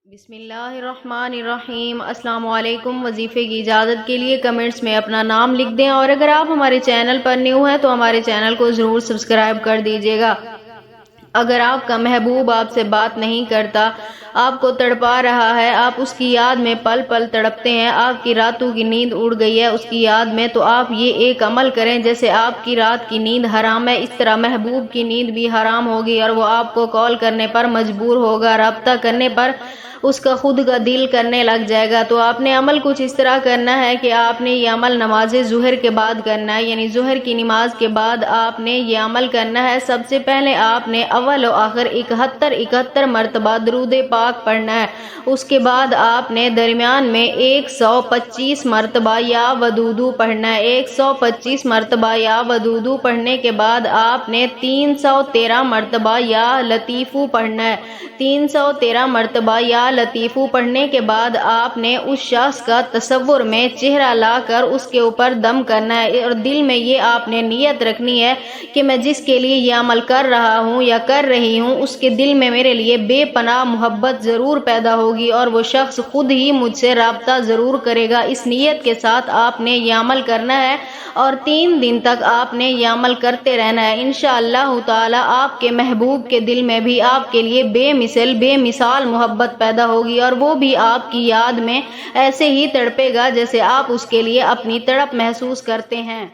بسم اللہ الرحمن الرحیم۔ السلام علیکم۔ وظیفے کی اجازت کے لیے کمنٹس میں اپنا نام لکھ دیں، اور اگر آپ ہمارے چینل پر نیو ہیں تو ہمارے چینل کو ضرور سبسکرائب کر دیجیے گا۔ اگر آپ کا محبوب آپ سے بات نہیں کرتا، آپ کو تڑپا رہا ہے، آپ اس کی یاد میں پل پل تڑپتے ہیں، آپ کی راتوں کی نیند اڑ گئی ہے اس کی یاد میں، تو آپ یہ ایک عمل کریں، جیسے آپ کی رات کی نیند حرام ہے اس طرح محبوب کی نیند بھی حرام ہوگی، اور وہ آپ کو کال کرنے پر مجبور ہوگا، رابطہ کرنے پر اس کا خود کا دل کرنے لگ جائے گا۔ تو آپ نے عمل کچھ اس طرح کرنا ہے کہ آپ نے یہ عمل نماز ظہر کے بعد کرنا ہے، یعنی ظہر کی نماز کے بعد آپ نے یہ عمل کرنا ہے۔ سب سے پہلے آپ نے اول و آخر 71 مرتبہ درود پاک پڑھنا ہے، اس کے بعد آپ نے درمیان میں 125 مرتبہ یا ودودو پڑھنا ہے۔ 125 مرتبہ یا ودودو پڑھنے کے بعد آپ نے 313 مرتبہ یا لطیفو پڑھنا ہے۔ 313 مرتبہ یا لطیفو پڑھنے کے بعد آپ نے اس شخص کا تصور میں چہرہ لا کر اس کے اوپر دم کرنا ہے، اور دل میں یہ آپ نے نیت رکھنی ہے کہ میں جس کے لیے یہ عمل کر رہا ہوں یا کر رہی ہوں، اس کے دل میں میرے لیے بے پناہ محبت ضرور پیدا ہوگی، اور وہ شخص خود ہی مجھ سے رابطہ ضرور کرے گا۔ اس نیت کے ساتھ آپ نے یہ عمل کرنا ہے، اور 3 دن تک آپ نے یہ عمل کرتے رہنا ہے۔ انشاءاللہ تعالی آپ کے محبوب کے دل میں بھی آپ کے لیے بے مثال محبت پیدا ہوگی، اور وہ بھی آپ کی یاد میں ایسے ہی تڑپے گا جیسے آپ اس کے لیے اپنی تڑپ محسوس کرتے ہیں۔